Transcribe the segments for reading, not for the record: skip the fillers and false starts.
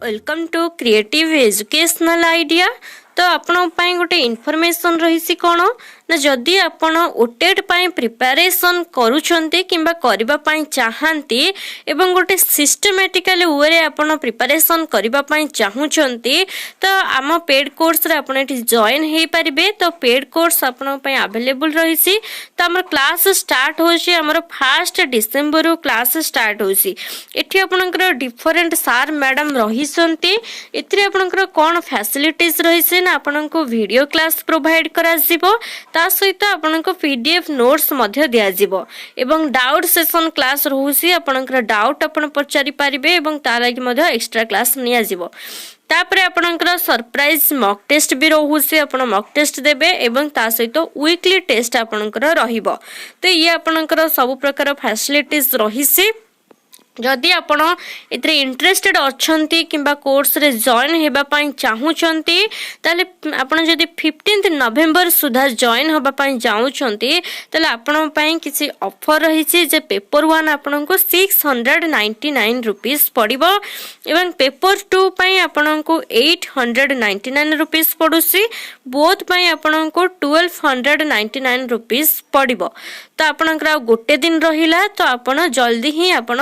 Welcome to creative educational idea. तो आपण गोटे इनफॉरमेशन रही कौन ना जदि आपण ओटेट प्रिपरेशन करुछंती किंबा करिबा पई चाहंती एवं गोटे सिस्टमैटिकल वे रे आपण प्रिपरेशन करिबा पई चाहुछंती तो आम पेड कोर्स रे आपण एठी जॉइन हे परिबे। तो पेड कोर्स आपण पई अवेलेबल रहिसी। तो हमर क्लास स्टार्ट होछि हमर 1 डिसेंबर क्लास स्टार्ट होछि। एठी आपनकर डिफरेंट सार मैडम रहिसंती। एथिरे आपनकर कोन फैसिलिटीज रहिसे ना आपनको वीडियो क्लास प्रोवाइड करा जिवो ता सहित आपनको पीडीएफ नोट्स मध्य दिया जिवो एवं डाउट सेशन क्लास रहुसी। आपनकर डाउट आपण पचारि पारिबे एवं तार लागि मध्य एक्स्ट्रा क्लास निया जिवो। तापरे आपनकर सरप्राइज मॉक टेस्ट भी रहुसी। आपण मॉक टेस्ट देबे एवं ता सहित वीकली टेस्ट आपनकर रहिबो। तो ये आपनकर सब प्रकार फैसिलिटीज रहिसी। जदि आपण एथरे इंटरेस्टेड अछंती किंबा कोर्स रे जॉइन हेबा पई चाहुचंती ताले आपण जदि 15 नवेम्बर सुधा जॉइन होबा पई जाउचंती ताले आपण पई किछि ऑफर रहिछि जे पेपर 1 आपण को 699 रुपीस पड़िबो एवं पेपर 2 पई आपण को 899 रुपीस पडुसी। बोथ पई आपण को 1299 रुपीस पड़िबो। तो आपणकर गोटे दिन रहिला तो आपण जल्दी ही आपण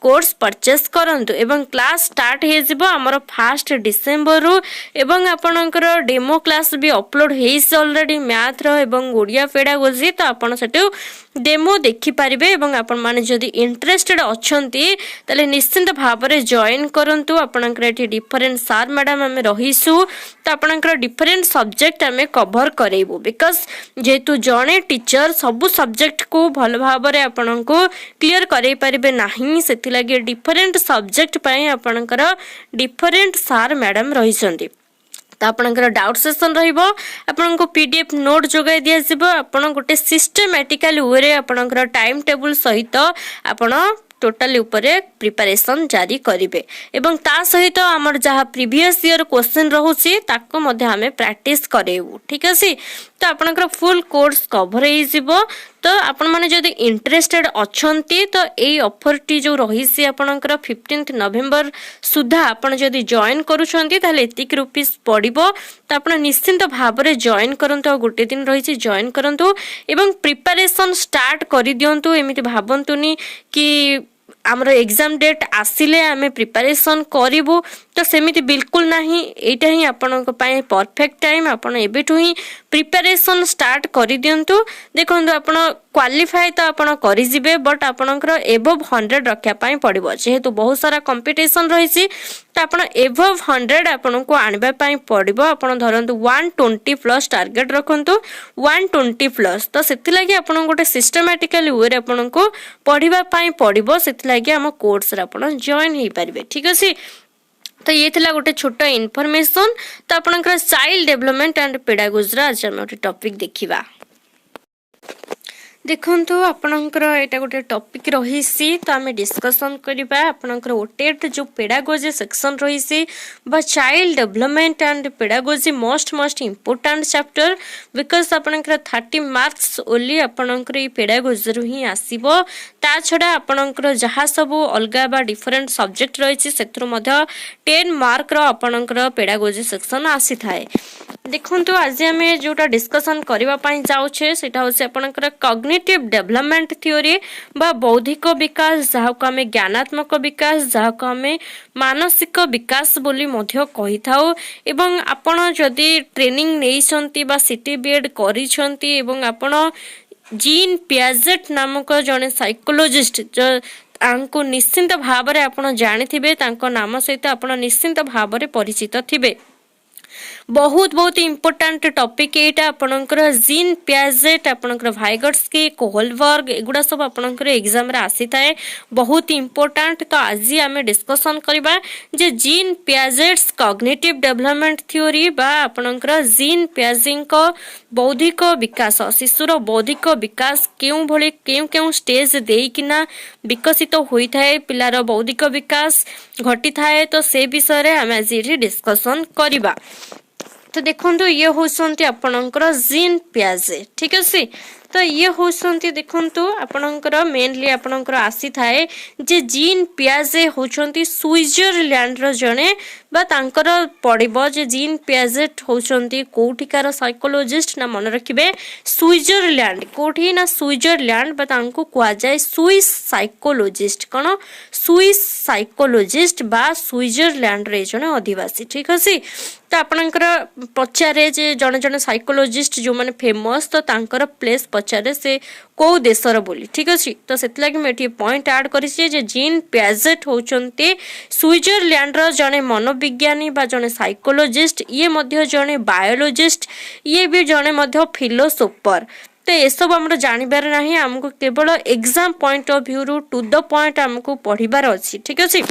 कोर्स परचेस करंतु एवं क्लास स्टार्ट हे जिवो हमर 1 डिसेंबर रु एवं आपणकर डेमो क्लास भी अपलोड हेइस ऑलरेडी मैथ रो एवं ओडिया पेडागोजी। तो आपण सेटु डेमो देखि पारिबे एवं आपण माने जदि इंटरेस्टेड अछंती तले निश्चित भाव रे जॉइन करंतु। आपणकर एठी डिफरेंट सार मैडम हमें रहिसु तो आपणकर डिफरेंट सब्जेक्ट हमें कवर करेबो बिकॉज़ जेतु जणे टीचर सब सब्जेक्ट को भल भाव रे आपणको क्लियर करै परिबे नाही। सेति लगे डिफरेंट सब्जेक्ट पई आपणकर डिफरेंट सार मैडम रहिसंती। तो आपनकर डाउट सेशन रहिबो आपनको पीडीएफ नोट जोगाई दिया जिवो। आपण गोटे सिस्टमैटिकल वे रे आपनकर टाइम टेबल सहित आपण टोटली ऊपरे प्रिपरेशन जारी करिवे एवं ता सहित हमर जहा प्रीवियस ईयर क्वेश्चन रहउसी ताको मध्ये हमें प्रैक्टिस करेउ। ठीक अछि। तो आपनकर फुल कोर्स कवर हे जिवो। तो आपण माने जदि इंटरेस्टेड अछंती तो एई ऑफर टी जो रहिसी आपनकर 15 नवेम्बर सुधा आपण जदि जॉइन करूछंती ताले एतिक रुपीस पड़िबो। तो आपण निश्चित भाव रे जॉइन करंतु गोटे दिन रहिछि जॉइन करंतु एवं प्रिपरेशन स्टार्ट करि दियंतु। एमिति भाबंतुनी कि आमर एग्जाम डेट आसिले आमे प्रिपरेशन करिवु तो सेमिति बिल्कुल नहीं। एटा ही आपन पई परफेक्ट टाइम। आपण एबेठु ही प्रिपरेशन स्टार्ट करि दियंतु। देखंतु आपण क्वालिफाई तो आपण करि जिवे बट आपनकर एबव 100 रखिया पई पड़िबो जेहेतु बहुत सारा कंपटीशन रहिछि। तो आपण एबव 100 आपण को आनिबा पई पड़िबो। आपण धरंतु 120 प्लस टारगेट रखंतु 120 प्लस। तो सेति लागि आपण गोटे सिस्टमैटिकल वे रे आपण को पढिबा पई पड़िबो। सेति लागि हम कोर्स रे आपण जॉइन हे परिबे। ठीक अछि। तो ये थिला गोटे छोटा इनफॉरमेशन। तो आपनकर चाइल्ड डेवलपमेंट एंड पेडागोजी रा आज हम गोटे टॉपिक देखिबा। देखंतु आपनकर एटा गोटे टॉपिक रहिसी तो आमे डिस्कशन करिबा। आपनकर ओटेट जो पेडागोजी सेक्शन रहिसी बा child development and pedagogy most important chapter because आपनकर 30 मार्क्स ओनली आपनकर ई पेडागोजी रु ही आसीबो। ता छडा आपनकर जहा सब अलगा बा डिफरेंट सब्जेक्ट रहिछि सेथरो मध्ये 10 मार्क रो आपनकर पेडागोजी सेक्शन आसी थाए। देखंतु आज आमे जोटा डिस्कशन करिबा पई जाउछे सेटा होसे आपनकर कॉग्निटिव डेवलपमेंट थ्योरी बा बौद्धिक विकास जाहाको आमे ज्ञानात्मक विकास जाहाको आमे मानसिक विकास बोली मध्य कहि थाउ। एवं आपण जदि ट्रेनिंग नेइसंती बा सिटी बीएड करिसंती एवं आपण जीन पियाजेट नामक जने साइकोलॉजिस्ट जो आंको निश्चित भाव रे आपण जानिथिबे तांको नाम सहित आपण निश्चित भाव रे परिचित थिबे। बहुत इंपोर्टेंट टॉपिक एटा आपनकर जीन पियाजेट आपनकर वाइगोट्स्की कोहलबर्ग एगुडा सब आपनकर एग्जाम रे आसी थाए बहुत इंपोर्टेंट। तो आज आमे डिस्कशन करबा जे Jean Piaget's cognitive development theory बा आपनकर जीन पियाजिंग को बौद्धिक विकास शिशुर बौद्धिक विकास केउ भली केउ स्टेज देई किना विकसित होई थाए पिलार बौद्धिक विकास घटी थाए। तो से विषय रे हम आज डिस्कशन करबा। तो देखो ये होती आपणकर जीन पियाजे। ठीक अच्छे। तो ये होती देखु आपणकर मेनली आपणकर आसी थाए जे जीन पियाजे होती स्विट्जरलैंड जड़े बांकर पड़ो जे जीन पियाजेट होती कौटिकार साइकोलोजिस्ट ना मन रखिए स्विट्जरलैंड कौटी ना स्विट्जरलैंड कह जाए स्विस साइकोलोजिस्ट कौन स्विस साइकोलोजिस्ट बा स्विट्जरलैंड रे जड़े अधिवासी ठीक अच्छे तो आपणकर पचारे जे जड़े जड़े साइकोलोजिस्ट जो मैंने फेमस तो तांकर प्लेस पचारे से कौ देशर बोली ठीक अच्छे तो से लगी पॉइंट ऐड कर जीन पियाजेट होचंती स्विट्जरलैंड जड़े मनोविज्ञानी बा जड़े साइकोलोजिस्ट ये मध्य जड़े बायोलोजिस्ट ये भी जड़े मध्य फिलोसोफर तो ये सब आम जानवर ना आमको केवल exam point of view to the point आमको पढ़ार अच्छी ठीक अच्छे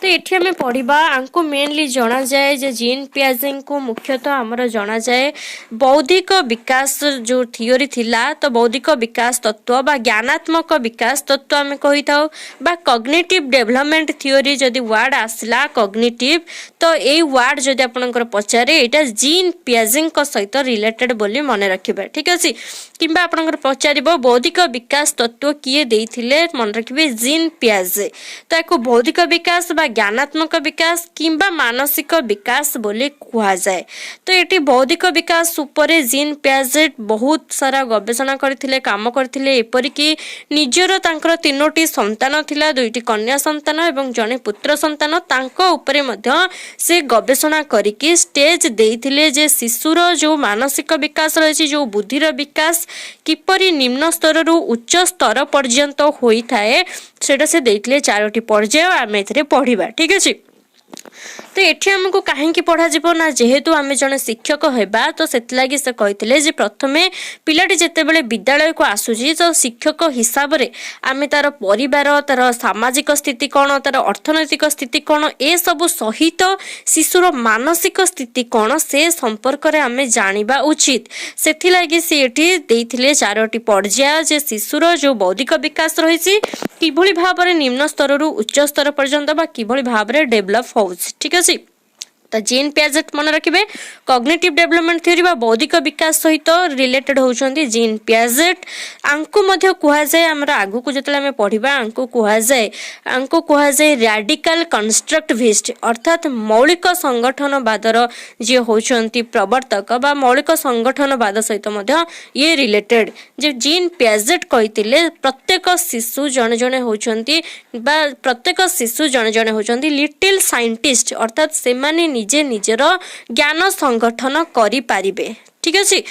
तो ये आम पढ़ा आमको मेनली जना जाए जे जीन पियाजे को मुख्यतः आमर जना जाए बौद्धिक विकास जो थियोरी थिला तो बौद्धिक विकास तत्व बा ज्ञानात्मक विकास तत्व आम कही था बा कॉग्निटिव डेवलपमेंट थियोरी जदि वर्ड आसला कॉग्निटिव तो ये वर्ड जदि आपनकर पचारे एटा जीन पियाजे सहित रिलेटेड बोली मन रखिबे ठीक अछि किंबा आपनकर पचारिबो बौद्धिक विकास तत्व किए देइथिले मन रखिबे जीन पियाजे तो एको बौद्धिक विकास बा ज्ञानात्मक विकास किंबा मानसिक विकास बोली कहा जाए तो ये बौद्धिक विकास उपरे जीन पियाजे बहुत सारा गवेषणा करथिले काम करथिले एपरिकी निजर तांकर 3टी संतान थिला 2टी कन्या संतान एवं जने पुत्र संतान तांको उपरे मध्य से गवेषणा करिकी स्टेज देइथिले जे शिशुर जो मानसिक विकास रही जो बुद्धिर विकास किपरि निम्न स्तर रु उच्च स्तर पर्यंत होई थाए सेटा से देइथिले 4टी पर्याय आमे एथिरे पढ़िबा ठीक अछि तो ये आमको कहीं पढ़ा ना जेहेतु आम जड़े शिक्षक होगा तो से कहते प्रथमे पिलाटी जितेबाला विद्यालय को आसूची तो शिक्षक हिसाब से आम तार परिवार तार सामाजिक स्थिति कौन तार अर्थनैतिक स्थिति कौन ए सब सहित शिशुर मानसिक स्थिति कौन से संपर्क में आम जाना उचित से 4टी पर्याय जे शिशुर जो बौद्धिक विकास रही किभली भाव में निम्न स्तर रु उच्च स्तर पर्यंत बा किभली भाव में डेभलप हो ठीक अच्छे तो जीन पियाजेट मन रखिए कॉग्निटिव डेवलपमेंट थ्योरी बा बौद्धिक विकास सहित रिलेटेड होउछंती जीन पियाजेट आंको मध्य कहा जाए हमर आगु को जतले हमें पढ़िबा आंको कहा जाए रैडिकल कंस्ट्रक्टिविस्ट अर्थात मौलिक संगठनवादर जे होउछंती प्रवर्तक बा मौलिक संगठनवाद सहित मध्य ये रिलेटेड जे जीन पियाजेट कहितिले प्रत्येक शिशु जने जने होउछंती बा प्रत्येक शिशु जने जने होउछंती लिटिल साइंटिस्ट अर्थात से माने निजे निजर ज्ञान संगठन करि पारिबे ठीक अछि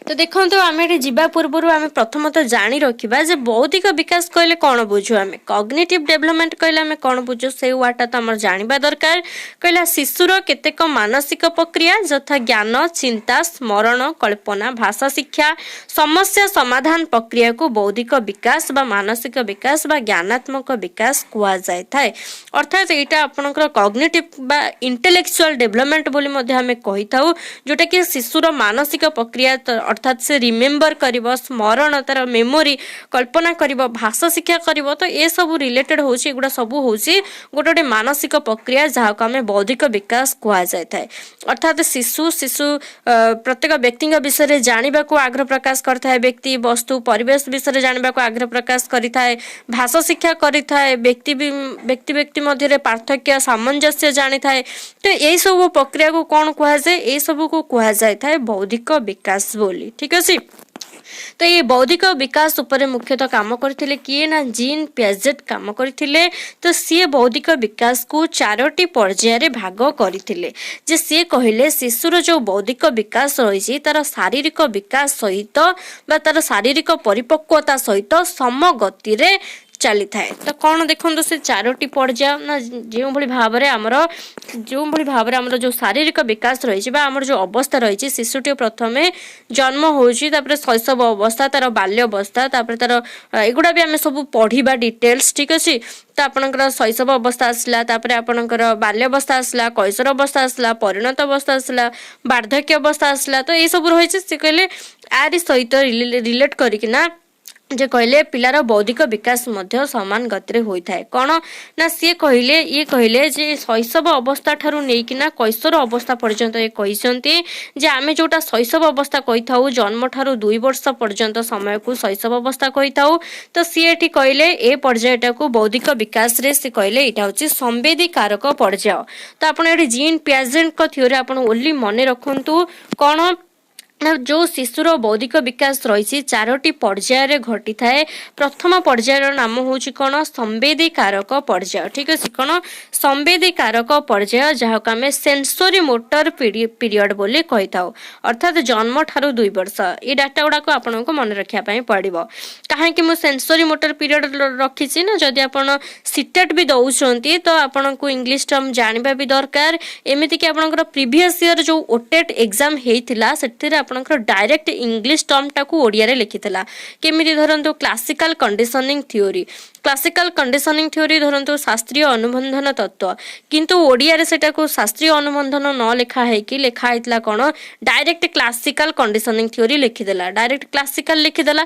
तो देखो तो आम ये जीवा पूर्व आम प्रथमत जानी रखा जे बौद्धिक विकास कहले कौन बुझु आम कॉग्निटिव डेवलपमेंट कहले आम कौन बुझु से वाटा तो आम जानिबा दरकार कहला शिशुर केतेक मानसिक प्रक्रिया यथा ज्ञान चिंता स्मरण कल्पना भाषा शिक्षा समस्या समाधान प्रक्रिया को बौद्धिक विकास बा मानसिक विकास बा ज्ञानात्मक विकास कहा जाए थाए अर्थात यहाँ आपनकर कॉग्निटिव बा इंटेलेक्चुअल डेवलपमेंट बोली मध्ये आम कही थाउ जोटा कि शिशुर मानसिक प्रक्रिया अर्थात से रिमेम्बर करिवो स्मरण तार मेमोरी कल्पना करिवो भाषा शिक्षा करिवो तो ये सब रिलेटेड होची एगुडा सब होची गोटे मानसिक प्रक्रिया जहाँ को आम बौद्धिक विकास कहा जाए थाए अर्थात शिशु प्रत्येक व्यक्ति विषय जानवा को आग्रह प्रकाश करता है व्यक्ति वस्तु परिवेश विषय जानवा को आग्रह प्रकाश करता है भाषा शिक्षा करता है व्यक्ति मध्य पार्थक्य सामंजस्य जानी थाए तो यही सब प्रक्रिया को कौन कहा जाए ये सब को कहा जाए थाए बौद्धिक विकास बोली ठीक अछि तो ये बौद्धिक विकास उपरे मुख्यतः काम करथिले किए ना जीन पियाजेट काम करथिले तो सी बौद्धिक विकास को 4टी पर्याय रे भाग करथिले जे सी कहिले शिशुर जो बौद्धिक विकास रही तार शारीरिक विकास सहित बा तार शारीरिक परिपक्वता सहित समगति रे चली थाए तो कौन देखो से 4टी पर्याय ना जो भाव में आमर जो शारीरिक विकास रही आमर जो अवस्था रही शिशुटी प्रथमे जन्म होची तापर शैशव अवस्था तार बाल्य अवस्था तापर तार एगुड़ा भी आम सब पढ़ा डिटेल्स ठीक अच्छे तो आपनकर शैशव अवस्था आसला तापर आपनकर बाल्य अवस्था आसला कैशोर अवस्था आसला परिणत अवस्था आसला वार्धक्य अवस्था आसला तो ये सब रही से कहले आरी सहित रिलेट करिकिना जे कहले पिलार बौद्धिक विकास मध्य समान गति होता है कौन ना सी कहले ये कहले जे शैशव अवस्था ठारू नेकिना कैशोर अवस्था पर्यंत ये कहते जे आमे जोटा शैशव अवस्था कही था जन्म ठारू 2 वर्ष पर्यंत समय को शैशव अवस्था कही था तो सी एठी कहले ए पर्यायटा को बौद्धिक विकास रे से कहले एटा होची संवेदी कारक पर्याय। तो आपण एठी जीन पियाजेंट को थ्योरी आपण ओनली मने रखंतु कौन ना जो शिशुर बौद्धिक विकास रही 4टी पर्याय घटी थाए। प्रथम पर्यायर नाम हूँ कौन संवेदी कारक पर्याय। ठीक अच्छे कौन संवेदी कारक पर्याय जहाँ को आम सेंसरी मोटर पीरियड बोली कही था अर्थात जन्म ठारू 2 वर्ष ये डाटा गुड़ाक आपन को मन रखापी पड़ो कहीं मुझे सेंसरी मोटर पीरियड रखी ना जदि आप सीटेट भी दौरान तो आपन को इंग्लिश टर्म जाना भी दरकार एमती कि आपंकर प्रीवियस ईयर जो ओटेट एग्जाम होता से आपनकर डायरेक्ट इंग्लिश टर्म टाकू ओडिया रे लिखितला केमिति धरंतु classical conditioning theory classical conditioning theory धरंतु शास्त्रीय अनुबंधन तत्व किंतु ओडिया रे सेटा को शास्त्रीय अनुबंधन न लिखा है कि लिखा हैतला कोन डायरेक्ट क्लासिकल कंडीशनिंग थ्योरी लिखिदेला डायरेक्ट क्लासिकल लिखिदेला।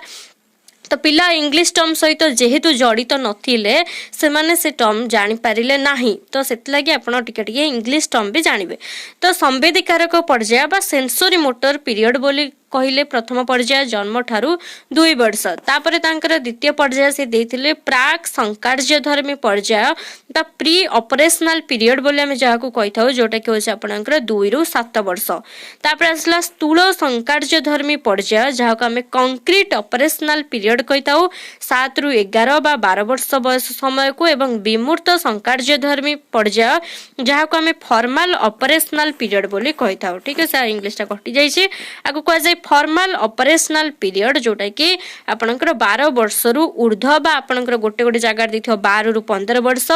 तो पिला इंग्लिश टर्म सहित जेहेतु जड़ित नथिले से माने से टर्म जानि पारिले नाही तो सेत लागि आपण टिके टिके इंग्लिश टर्म भी जानिबे। तो संवेदी कारक पर्याय बा सेंसरी मोटर पीरियड बोली कहले प्रथम पर्याय जन्म ठारू 2 वर्ष तापरे तांकर द्वितीय पर्याय से देथिले प्राक संकार्यधर्मी पर्याय बा प्री ऑपरेशनल पीरियड बोली हम जहा को कहि थाउ जोटा कि होछ आपनकर 2 रु 7 वर्ष तापरे असला स्थूल संकार्यधर्मी पर्याय जहा को हम कंक्रीट ऑपरेशनल पीरियड कहि थाउ 7 रु 11 बा 12 वर्ष बयस समय को एवं विमूर्त संकार्यधर्मी पर्याय जहा को हम फॉर्मल ऑपरेशनल पीरियड बोली कहि थाउ। ठीक है सर इंग्लिश ता कटि जाई छी आगु कह जाय फॉर्मल ऑपरेशनल पीरियड जोटा कि आपनकर 12 वर्ष रु ऊर्ध्व बा आपनकर गोटे गोटे जगह देखियो 12 रु 15 वर्ष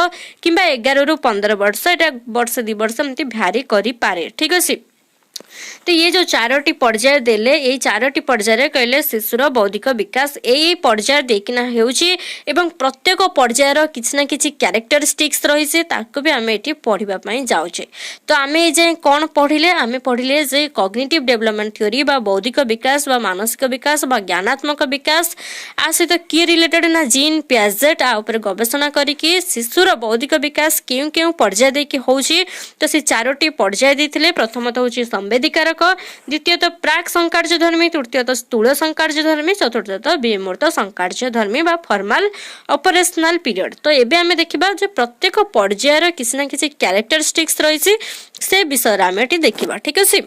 किंबा 11 रु 15 वर्ष एटा वर्ष 2 वर्ष एमती भ्यारी करि पारे। ठीक अछि तो ये जो 4टी पर्याय देले ये 4टी पर्याय कहले शिशुर बौद्धिक विकास यही पर्याय देखना हेउची एवं प्रत्येक पर्यायर किछि ना किछि कैरेक्टरिस्टिक्स रहिसे ताको भी आमे एठी पढिबा पई जाउछे। तो आमे जे कोन पढिले आमे पढिले जे कॉग्निटिव डेवलपमेंट थ्योरी बा बौद्धिक विकास बा मानसिक विकास बा ज्ञानात्मक विकास आ सहित की रिलेटेड ना जीन पियाजेट आ ऊपर गवेषणा करिकि शिशुर बौद्धिक विकास केउ केउ पर्याय देखि होउची तो से 4टी पर्याय देथिले प्रथमत होउची संवेदी कारक द्वितीयत प्राक संकार्यधर्मी तृतीयत स्थूल संकार्यधर्मी चतुर्थत विमूर्त संकार्यधर्मी बा फॉर्मल ऑपरेशनल पीरियड। तो एबे हमें देखिबा जे प्रत्येक पर्यायर किसी ना किसी कैरेक्टरिस्टिक्स रहिछि से विषय आमे एटी देखिबा। ठीक अछि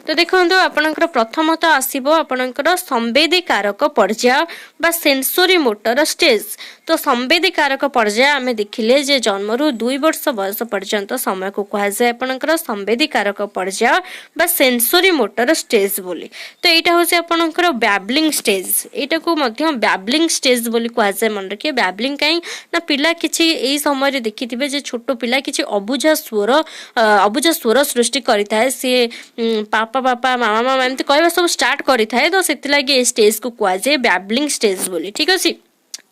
तो देखो आपनकर प्रथमतः आसीबो आपनकर संवेदी कारक पर्याय बा सेंसरी मोटर स्टेज। तो संवेदी कारक पर्याय आमे देखिले जे जन्मरू 2 वर्ष बयस पर्यंत समय को कहा जाय आपनकर संवेदी कारक पर्याय बा सेंसरी मोटर स्टेज बोली। तो एटा होसे आपनकर बैबलिंग स्टेज एटा को मध्य बैबलिंग स्टेज बोली कहा जाय मन रखिए बैबलिंग काई ना पिला किछि एई समय रे देखिथिबे जे छोटो पिला किछि अबुझा स्वर सृष्टि करिताय से पापा पापा मामा मामा एमती कहबा सब स्टार्ट करि थाए तो सेति लागि ए स्टेज को कहा जाय बैबलिंग स्टेज बोली। ठीक अछि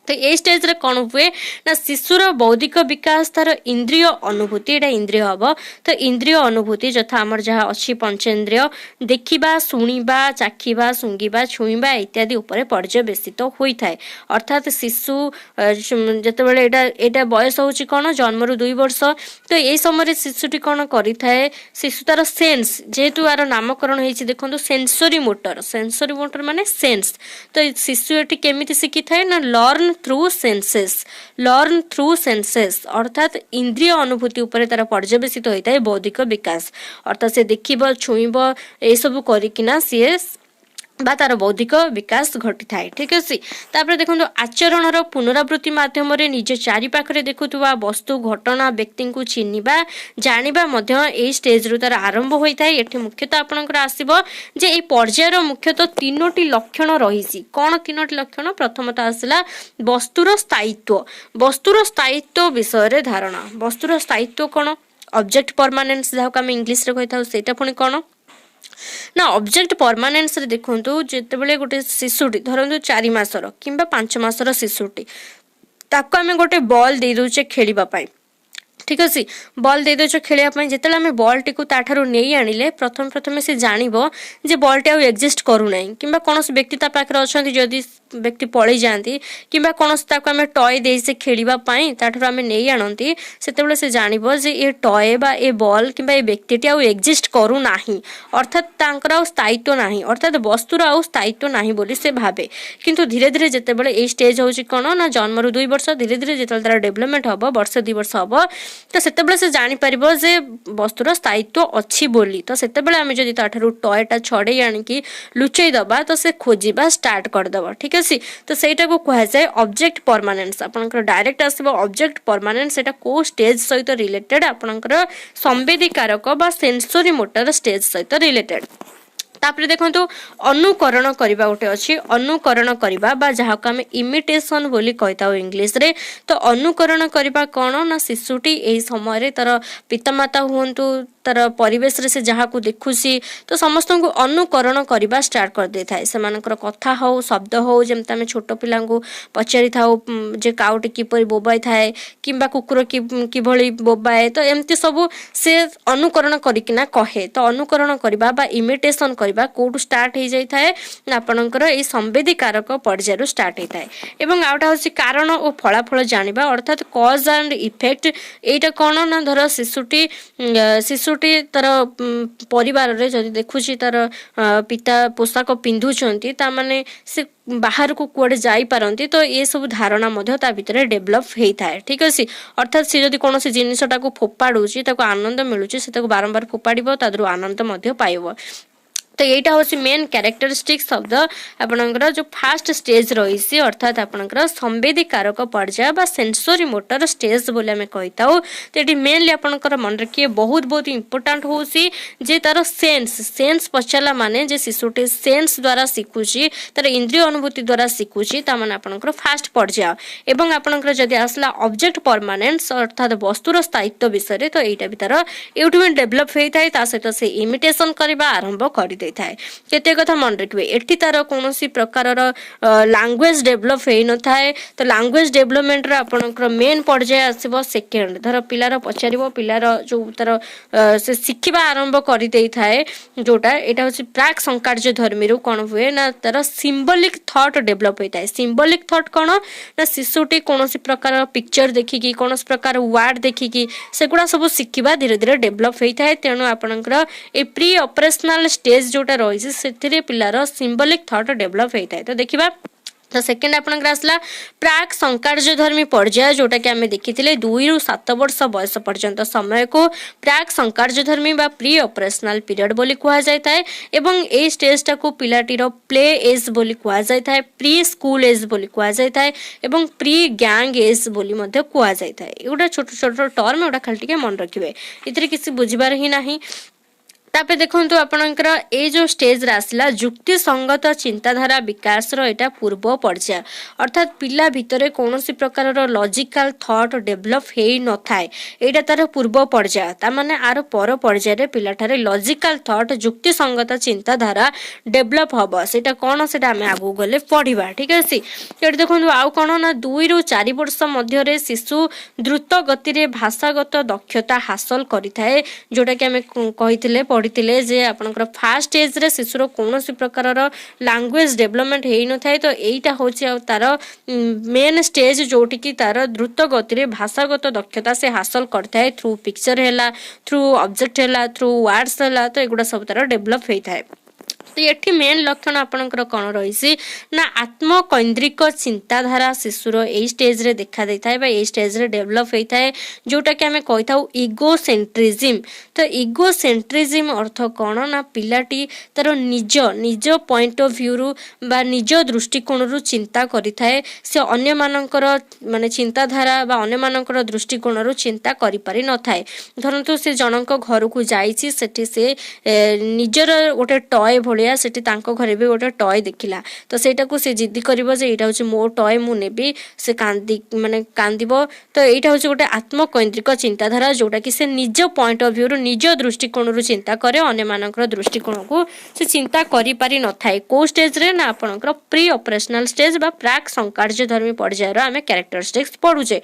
तो ये स्टेज रे कौन हुए ना शिशुर बौद्धिक विकास तार इंद्रिय अनुभूति एटा इंद्रिय हम तो इंद्रिय अनुभूति जथा आमर जहाँ अच्छी पंचेन्द्रिय देखिबा शुणिबा चाखिबा सुंगिबा छुईबा इत्यादि उपरे पर्यवेसित होता है। अर्थात शिशु जते बेले एटा बयस होची कौन जन्मरू 2 वर्ष तो ये समय शिशुटी कौन करि थाए शिशु तार सेंस जेहेतु आर नामकरण होईछि देखंतु सेंसरी मोटर माने सेंस। तो शिशु एटी केमिति शिखि थाए ना लर्न थ्रू सेंसेस अर्थात इंद्रिय अनुभूति उपरे तार पर्यवेसित होता है बौद्धिक विकास अर्थात से देखिब छुईब ए सब करिकिना सी बा तार बौद्धिक विकास घटी थाए। ठीक अछि तापर देखंतु आचरणर पुनरावृत्ति माध्यम रे निज चारि पाखरे देखुतबा वस्तु घटना व्यक्ति को चिन्हिबा जानिबा मध्य ए स्टेज रु तार आरंभ होई थाए। एठी मुख्यतः आपनकर आसीबो जे ए पर्यायर मुख्यतः 3टी लक्षण रहिछि। कोन 3टी लक्षण प्रथमतः आसला वस्तुर स्थायित्व विषय रे धारणा। वस्तुर स्थायित्व कोन ऑब्जेक्ट परमानेंस जहा हम इंग्लिश रे कहिथाउ सेटा पुनी कोन ना ऑब्जेक्ट परमानेंस रे देखंतु जेते बेले गोटे शिशुटी धरंतु 4 मासर किंबा 5 मासर शिशुटी ताको आमे गोटे बॉल दे दोचे खेलिबा पाई। ठीक अछि बॉल दे दोचे खेलिया पाई जेतेला आमे बॉल टिकु ताठारु नेई आनिले प्रथम से जानिबो जे बॉल टे एक्जिस्ट करू नै किंबा कोनोस व्यक्ति ता पाखरे अछंती जदी व्यक्ति पलि जाती कि कौन आम टय दे से खेलवा ताठू आम नहीं आणती से से जानव जे ये टय बा ए बल कि व्यक्ति आउ एक्जिस्ट करूना अर्थात स्थायित्व ना अर्थात वस्तुर आउ स्थायित्व ना बोली से भावे किंतु धीरे धीरे जितेबाला ये स्टेज हूँ कौन ना जन्म 2 वर्ष धीरे धीरे जो तार डेभलपमेंट हम वर्ष 2 वर्ष हम तो से से जापर जे वस्तुर स्थायित्व अच्छी बोली तो से आम जब ताठू टयटा छड़े आणिकी लुचई दबा तो से खोजा स्टार्ट करदे ठीक अच्छे तो सहीटा को कहुए ऑब्जेक्ट परमानेंस आपंकर डायरेक्ट आसो ऑब्जेक्ट परमानेंस से को स्टेज सहित रिलेटेड आपंकर संवेदीकारक बा सेंसरी मोटर स्टेज सहित रिलेटेड तापर देखो अनुकरण करबा गोटे अच्छी अनुकरण करबा बा जहाँ को आम इमिटेशन बोली कहता इंग्लिश रे तो अनुकरण करबा कौन ना शिशुटी यही समय तार पितामाता हुंतु तार परिवेश रे से जहाँ को देखुसी तो समस्त को अनुकरण करबा स्टार्ट कर दे थाए सेमानकर कथा हो शब्द हो जमते आम छोट पिला पचारि थाउ जे काउटी किपरि बोबाई थाए किंबा कुकुर किभଳି बोबाए तो एमती सब से अनुकरण करिकिना कहे तो अनुकरण करबा बा इमिटेशन करबा कोठु स्टार्ट हो जाई थाए आपनकर ए संवेदीकारक पर्यायरु स्टार्ट होता है एवं आउटा होसी कारण और फलाफल जानिबा अर्थात कॉज एंड इफेक्ट एटा कोन ना धर शिशुटी तार परिवार रे जदि देखुची तार पिता पोशाक पिंधुचंती ता माने से बाहर को कुआडे जाई पारंती तो ये सब धारणा मध्य ता भितर डेभलप होता है ठीक अच्छे अर्थात सी जदि कौन जिनटा को फोपाड़ुची आनंद मिलूची से बारंबार फोपाड़ तादर आनंद मध्य पाइब तो यहीटा हूँ मेन क्यारेक्टरिस्टिक्स ऑफ द आपनकर जो फास्ट स्टेज रही अर्थात आपनकर संवेदीकारक पर्याय बा सेंसरी मोटर स्टेज बोले आम कहीता तो ये मेनली आपनकर मन रखिए बहुत बहुत इंपोर्टाट हूँ जे तार सेन्स पचारा माने जे शिशुटी सेन्स द्वारा शिखुची तार इंद्रिय अनुभूति द्वारा शिखुची ताने आपनकर फास्ट पर्याय एवं आपनकर जदि आसला ऑब्जेक्ट परमानेंस अर्थात वस्तुर स्थायित्व विषय तो यहाँ भी तार यूट्यूब डेभलप होता है सहित से इमिटेशन करने आरंभ कर थाए केते कथा मन रखिए एठी तार कौन प्रकार लैंग्वेज डेभलप हो न थाए तो लैंग्वेज डेभलपमेंट आपनकर मेन पर्याय आसो सेकेंड धर पिलार पचार पिलार जो तार से शिखा आरंभ कर थाए जोटा यहाँ हूँ प्राक संकार्य धर्मी कौन हुए ना तार सिंबलिक थॉट डेभलप होता है सिंबलिक थॉट कौन ना शिशुटी कौन प्रकार पिक्चर देखिकी कौन प्रकार वर्ड देखिकी सेगुड़ा सब शिखा धीरे धीरे डेभलप होता है तेणु आपनकर ए प्री ऑपरेशनल स्टेज जोटा रही से पिलार सिंबलिक थॉट डेभलप होता है तो देखिबा तो सेकेंड आपनकर आसला प्राक संकार्यधर्मी पर्याय जोटा कि आम देखी 2 ରୁ 7 वर्ष बयस पर्यंत समय को प्राक संकार्यधर्मी बा प्री ऑपरेशनल पीरियड बोली कहा जाता है एवं ए स्टेजटा को पिलाटीर प्ले एज बोली कहा जाता है प्री स्कूल एज बोली कहा जाता है एवं प्री गैंग एज बोली मध्य कहा जाता है एगुड़ा छोट छोट टर्म एगुड़ा खाली टिके मन रखिए इतरे किसी बुझिबार ही नहीं तापर देखो आपनकर ए जो स्टेज आसला जुक्ति संगत चिंताधारा विकास एटा पूर्व पर्याय अर्थात पिला भितरे कौन प्रकार लॉजिकल थॉट डेभलप हो न थाए एटा तार पूर्व पर्याय ता माने आर पर पर्याय पिलाठारे लॉजिकल थॉट जुक्ति संगत चिंताधारा डेभलप हम सेटा कौन से आगू गले पढ़ा ठीक अच्छे ये देखो आउ कौन ना 2 ରୁ 4 वर्ष मध्य शिशु द्रुत गति भाषागत दक्षता हासिल करिथाए जोटा कि आम कही पढ़ी जे आपनकर फास्ट एज रे शिशुर कौन प्रकार लैंग्वेज डेभलपमेंट हो न थाए तो यहीटा हूँ तार मेन स्टेज जोटि की तार द्रुत गति भाषागत दक्षता से हासिल करता है थ्रू पिक्चर है थ्रू ऑब्जेक्ट है थ्रू वर्ड्स है तो एगुड़ा सब तार डेभलप होता है तो ये मेन लक्षण आपनकर कौन रही ना आत्मकैंद्रिक चिंताधारा शिशुर यही स्टेज रे देखा देता है ये स्टेज रे डेभलप होता है जोटा कि आम कही था इगोसेंट्रिज्म तो इगोसेंट्रिज्म अर्थ कौन ना पिलाटी तार निज निज पॉइंट ऑफ व्यू रु बा निज दृष्टिकोण रु चिंता करिथाए से अन्य मानकर माने चिंताधारा बा अन्य मानकर दृष्टिकोण रु चिंता करि पारि न थाए धरंतु से जनक घर को जाइछि सेठी से निजर गोटे टॉय भलिया सेठी तांको घरे भी गोटे टॉय देखिला तो सेटा को से जिद्दी करिवो जे एटा होची मो टॉय मु नेबी से कांदी माने कांदिबो तो एटा होची गोटे आत्मकैंद्रिक चिंताधारा जोटा कि से निज पॉइंट ऑफ व्यू रु निज दृष्टिकोण रु चिंता करे अन्य मानकर दृष्टिकोण को से चिंता करि पारि न थाए को स्टेज रे ना आपनकर प्री ऑपरेशनल स्टेज बा प्राक संकार्यधर्मी पर्यायर आमे कैरेक्टरिस्टिक्स पढुचे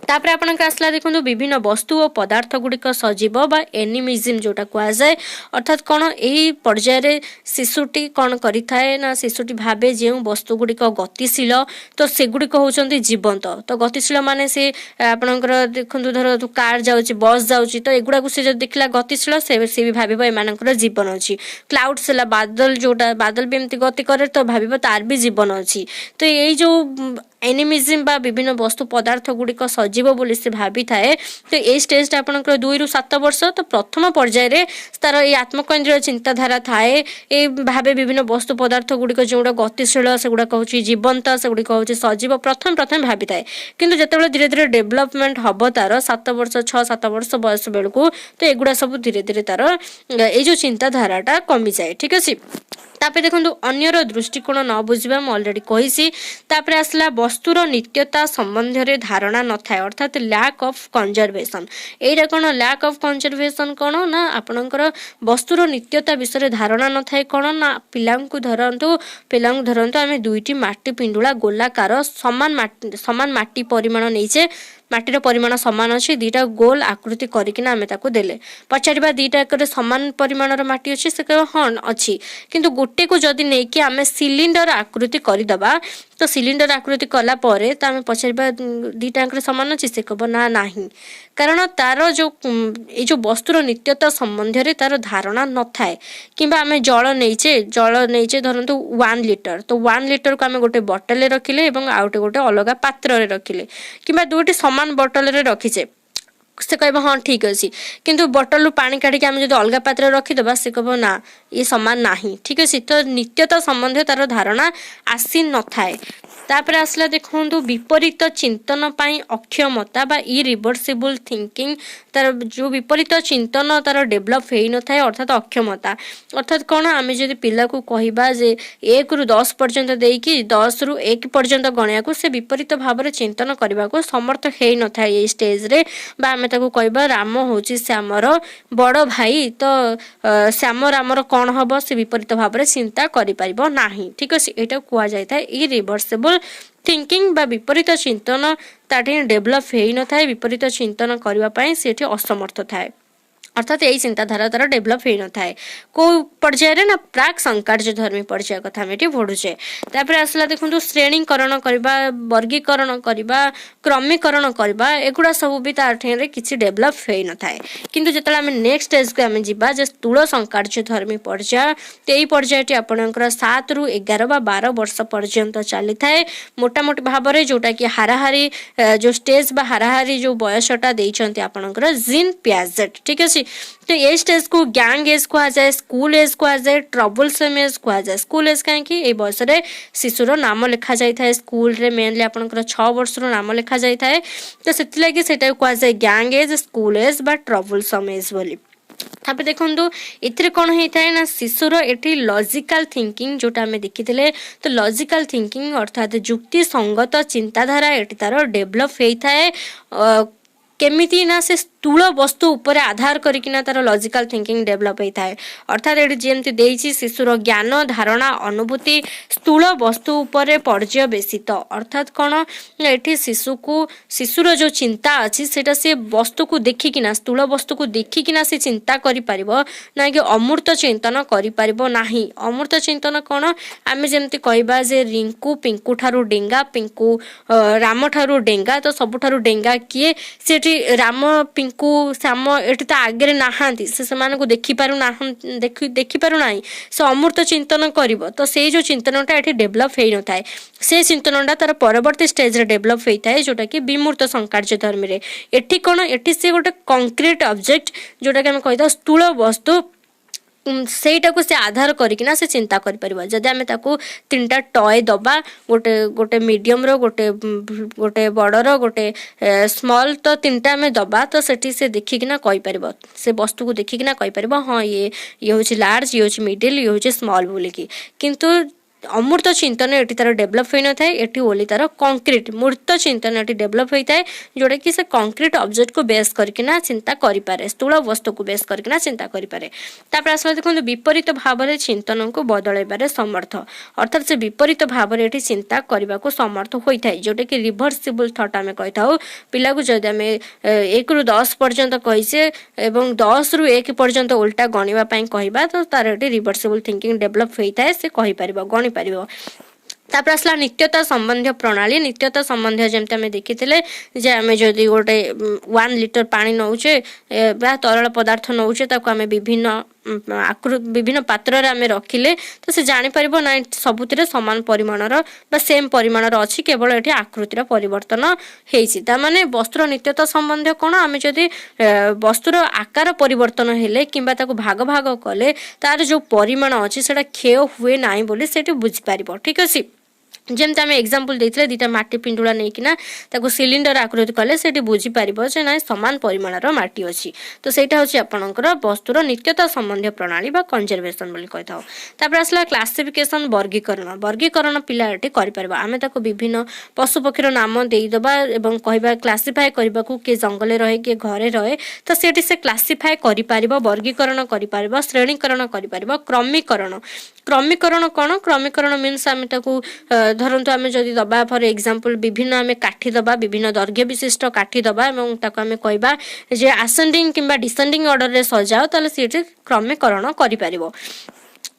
तापर आपनकर आसला देखंतु विभिन्न वस्तु और पदार्थ गुड़िक सजीव बा एनिमिज्म जोटा कहुआ जाए अर्थात कौन यही पर्यायर शिशुटी कौन करिथाए ना शिशुटी भावे जो वस्तु गुड़िक गतिशील तो सेगुड़िक होउछन्ति जीवंत तो गतिशील माने से आपनकर देखंतु धर कार जाउची बस जाउची तो एगुड़ा को से जो देखला गतिशील से भी भाबिबो एमानकर जीवन अछि क्लाउड्स हला बादल जोटा बादल भी एमती गति करे तो भाबिबो तार भी जीवन अछि तो यही जो एनिमिज्म बा विभिन्न वस्तु पदार्थ गुड़िक सजीव बोली से भावी थाए तो ये स्टेज आपंकर 2 ରୁ 7 वर्ष तो प्रथम पर्यायर तार ये आत्मकेन्द्रीय चिंताधारा थाए ये भावे विभिन्न वस्तु पदार्थ गुड़िक जो गतिशील से गुड़ाक हूँ जीवंत से गुड़िक हूँ सजीव प्रथम प्रथम भावी थाए किंतु जिते धीरे धीरे डेभलपमेंट हम तार 7 वर्ष 6-7 वर्ष बयस बेलू तो एगुड़ा सब धीरे धीरे तार ये जो चिंताधाराटा कमी जाए ठीक अच्छे तापर देखो अन्यर दृष्टिकोण न बुझा मुझे अलरेडी कही तापर आसला वस्तुर नित्यता संबंध धारणा न थाए अर्थात लैक ऑफ कंजर्वेशन एटा कौन लैक ऑफ कंजर्वेशन कौन ना आपणकर वस्तुर नित्यता विषय धारणा न थाए कौन ना पिला धरतु आम 2टी माटी पिंडुला गोलाकार समान माटी परिमाण नहींचे माटीर परिमाण सामान अच्छे 2टा गोल आकृति करकिना आमे ताको देले पचारिबा 2टा एक सामान परिमाणर माटी अच्छे से कह हाँ अच्छी किंतु गोटे को जदि नहीं कि आमे सिलिंडर आकृति करदबा तो सिलिंडर आकृति कला परे तो आमे पचारिबा 2टा सामान अच्छे से कह ना नहीं कारण तार जो ये जो वस्तुर नित्यता संबंध रे तार धारणा न थाए किंबा आमे जल नहींचे धरतु 1 लिटर तो 1 लिटर को आमे गोटे बोतल रखिले एवं आउटे गोटे अलग पात्र रखिले किंबा 2टी सामान बोतल रे रखीचे से कह हाँ ठीक अच्छे किंतु बोतल रू पानी काढ़ी आम जो अलग पात्र रखीदबा से कह ना ये सामान नहीं ठीक अच्छे तो नित्यता संबंध तार धारणा आसी न थाए तापर आसला देखो विपरीत चिंतन पाई अक्षमता बा इरिवर्सिबल थिंकिंग तार जो विपरीत चिंतन तार डेभलप हो न थाए अर्थात अक्षमता अर्थात कौन आम जब पिला को कहबा जे 1 ରୁ 10 पर्यंत देकी 10 ରୁ 1 पर्यंत गणिया को से विपरीत भाव में चिंतन करने को समर्थ हो न थाए ये स्टेज रे बा आम ताको कहबा राम होची श्यामर बड़ भाई तो श्याम रामर कौन हम से विपरीत भाव में चिंता करिपारिबो नाही ठीक अछि एटा कुआ जाय था इरिवर्सिबल थिंकिंग बा विपरीत चिंतन ताठी डेभलप हो न थाए विपरीत चिंतन करबा पई सेठी असमर्थ थाए अर्थात यही चिंताधारा तार डेभलप हो न थाए को पर्यायर ना प्राक संकार्य धर्मी पर्याय कथा आम ये पढ़ुचे तापर आसला देखो श्रेणीकरण करबा वर्गीकरण करबा क्रमीकरण करबा एगुड़ा सब भी तार ठेरे किछि डेभलप हो न थाए किंतु जेतला आम नेक्स्ट स्टेज को आम जिबा जे स्थूल संकार्य धर्मी पर्याय तो यही पर्यायटी आपणकर 7 ରୁ 11 ବା 12 वर्ष पर्यंत चली थाए मोटामोटी भाव में जोटा कि हाराहारी जो स्टेज बा हाराहारी जो बयसटा देइछन्ति आपणकर जीन पियाजेट ठीक अछि तो ये स्टेज को गैंग एज कह जाए स्कूल एज कह जाए ट्रबलसम एज कह जाए स्कूल एज कहीं बयस शिशुर नाम लिखा जाए स्कूल रे मेनली आपनकर 6 वर्ष नाम लिखा जाए तो से कह जाए गैंग एज स्कूल एज बा ट्रबलसम एज बोली तापर देखो इतरे कौन होता है ना शिशुर एटी लॉजिकल थिंकिंग जोटा आम देखी तो लॉजिकल थिंकिंग अर्थात युक्ति संगत चिंताधारा एटी तार डेभलप होता है केमिति ना से स्थूल वस्तु उपर आधार करिकिना तार लॉजिकल थिंकिंग डेभलप होता है अर्थात ये जेमती देइछि शिशुर ज्ञान धारणा अनुभूति स्थूल वस्तु उपर पर्यवेसित अर्थात कौन ये शिशुर जो चिंता अच्छी सेटा से वस्तु को देखिकिना स्थूल वस्तु को देखिकिना से चिंता करि परिबो ना कि अमूर्त चिंतन करि परिबो नाही अमूर्त चिंतन कौन आमे जेमती कहबा जे रिंकू पिंकू ठारू डेंगा पिंकू राम ठारू डेंगा तो सबुठारू डेंगा किए से राम पिंकू श्याम एटी तो आगे नहांती से देखी पारु ना से अमूर्त चिंतन करिवो तो से जो चिंतनटा एटी डेभलप हो न थाए से चिंतनटा तार परवर्ती स्टेज रे डेभलप होता है जोटा कि विमूर्त संकार्य धर्मी रे एटी कौन एटी से गोटे कंक्रीट ऑब्जेक्ट जोटा कि आम कही स्थूल वस्तु सेटा को से आधार करिकिना से चिंता करि परिबा जदि आमे ताको 3टा टॉय दबा गोटे गोटे मीडियम रो गोटे बड़र गोटे स्मॉल तो 3टा आमे दबा तो सेठी से देखिकिना कहि परिबो से वस्तु को देखिकिना कहि परिबो हाँ ये होछि लार्ज ये होछि मिडिल ये होछि स्मॉल बोली कि किंतु अमूर्त चिंतन एटी तार डेभलप होई न थाए एटी ओली तार कंक्रीट मूर्त चिंतन एटी डेभलप होई थाए जोटा कि से कंक्रीट ऑब्जेक्ट को बेस करकिना चिंता करि पारे स्थूल वस्तु को बेस करकिना चिंता करि पारे। तापर आसला देखंतु विपरीत भाव रे चिंतन को बदलाइबारे समर्थ अर्थात से विपरीत भाव रे एटी चिंता करबा को समर्थ होई थाए जोटा कि रिवर्सिबल थॉट आमे कहि थाउ पिला को जदि आमे 1 रु 10 पर्यंत कहिसे एवं 10 रु 1 पर्यंत उल्टा गणिबा पई कहिबा तो तार एटी रिवर्सिबल थिंकिंग डेभलप होई थाए से कहि परिबो गणि परिबो। तापर आसला नित्यता संबंधी प्रणाली नित्यता संबंधी जमते आमे देखिथिले जे आमे जदि गोटे 1 लिटर पानी नौचे बा तरल पदार्थ नौचे ताको आमे विभिन्न पात्र रे आमे रखिले तो से जानि परिबो ना सबुतिरे समान परिमाणर बा सेम परिमाणर अछि केवल एठी आकृतिर परिवर्तन हेइछि। ता माने वस्तुर नित्यता संबंधी कोन आमे जदि वस्तुर आकार परिवर्तन हेले किंबा ताको भाग भाग कले तार जो परिमाण अछि सेटा क्षय हुए नाही बोली सेठी बुझि परिबो। ठीक अछि जेमते आम एग्जांपल देथिले दुटा माटी पिंडुला नहीं किना ताको सिलिंडर आकृति कले सेठी बुझी परिबो जे ना समान परिमाणर माटी अछि तो सेटा होछि आपनकर वस्तुर नित्यता संबंधी प्रणाली बा कंजर्वेशन बोली कहताओ। तापर आसला क्लासिफिकेशन वर्गीकरण पिला एटी करि परबा आमे ताको विभिन्न पशु पक्षीर नाम देई दबा एवं कहबा क्लासिफाई करबा को के जंगले रहे के घरे रहे तो सेठी से क्लासिफाई करि परिबो वर्गीकरण करि परिबो श्रेणीकरण करि परिबो। क्रमीकरण कोन क्रमीकरण मीन्स आमे ताको धरंतु आमे जदि दबा फॉर एग्जांपल विभिन्न आमे काठी दबा विभिन्न दैर्घ्य विशिष्ट काठी दबा एवं ताको आमे कहबा जे असेंडिंग किंबा डिसेंडिंग ऑर्डर रे सजाओ ताले सेठी क्रमीकरण करि परिबो।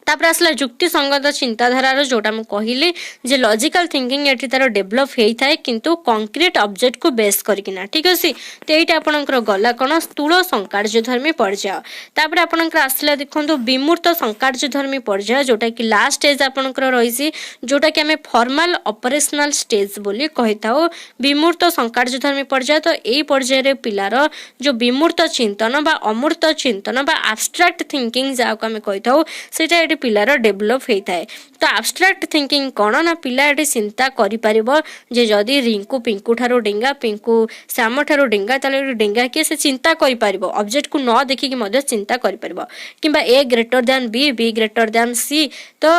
तापर आसला युक्ति संगत चिंताधारा जोटा मु कहिले जे लॉजिकल थिंकिंग एठी तार डेभलप हेई थाए किंतु कंक्रीट ऑब्जेक्ट को बेस करकिना। ठीक अछि तो एटा आपनकर गला कोन स्थूल संकार्यधर्मी पर्याय। तापर आपनकर आसला देखंतु विमूर्त संकार्यधर्मी पर्याय जोटा कि लास्ट स्टेज आपनकर रहिसी जोटा कि हमें फॉर्मल ऑपरेशनल स्टेज बोली कहिताओ विमूर्त संकार्यधर्मी पर्याय। तो एई पर्याय रे पिलार जो विमूर्त चिंतन बा अमूर्त चिंतन बा एब्स्ट्रैक्ट थिंकिंग जाको हमें कहिताओ सेटा पिलार डेभलप होता है। तो एब्स्ट्रैक्ट थिंकिंग कौन ना पिला एटी चिंता करि परिबो जे जदि रिंकू पिंकू ठारो डेंगा पिंकू श्याम ठारो डेंगा ताले डेंगा के से चिंता करि परिबो ऑब्जेक्ट को न देखि कि मध्य चिंता करि परिबो किंबा A greater than B greater than C तो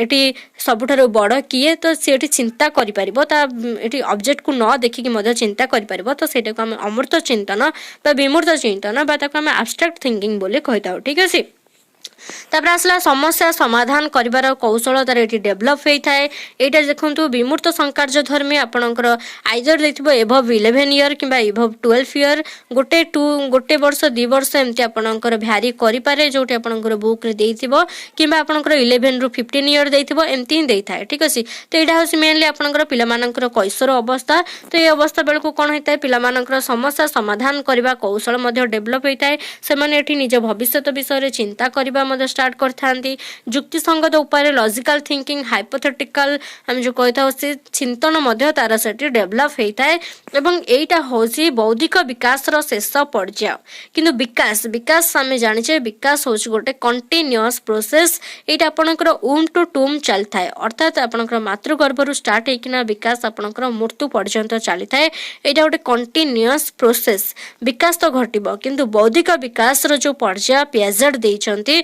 एटी सबुठारो बड़ किए तो से एटी चिंता करि परिबो ता एटी ऑब्जेक्ट को न देखि कि मध्य चिंता करि परिबो तो सेटा को हम अमूर्त चिंतन बा विमूर्त चिंतन बा ताको हम एब्स्ट्रैक्ट थिंकिंग बोली कहिताओ। ठीक अछि तापर आसला समस्या समाधान करिवार कौशल तार एटी डेभलप होता है। एटा देखंतु विमूर्त संकार्यधर्मी आपनकर आइदर देथिबो एभव 11 ईयर किंबा एभव 12 ईयर गोटे वर्ष 2 वर्ष एमती आपनकर भ्यारी करि पारे जोटी आपनकर बुक रे देथिबो किंबा आपनकर 11 रु 15 ईयर देथिबो एमती ही देथाय। ठीक अछि तो एटा होसी मेनली आपनकर पिला मानकर कैशोर अवस्था तो ए अवस्था बेल को कोन होता है पिला मानकर समस्या समाधान करिवा कौशल मध्ये डेभलप होता है। से माने एठी निज भविष्यत विषय रे चिंता करिवा स्टार्ट करथांती युक्ति संगत उपाय लॉजिकल थिंकिंग हाइपोथेटिकल हम जो कहता से चिंतन मध्य तार सेठी डेभलप होता है एवं एटा होसी बौद्धिक विकास रो शेष पर्याय। किंतु विकास आमे जानिछे विकास होछ गोटे कंटीन्यूअस प्रोसेस एटा आपनकर ऊम टू टूम चलथाय अर्थात आपनकर मातृगर्भ रु स्टार्ट हेकिना विकास आपनकर मृत्यु पर्यंत चलिथाय एटा गोटे कंटीन्यूअस प्रोसेस विकास तो घटिबो किंतु बौद्धिक विकास रो जो पर्याय पियाजेट देइछंती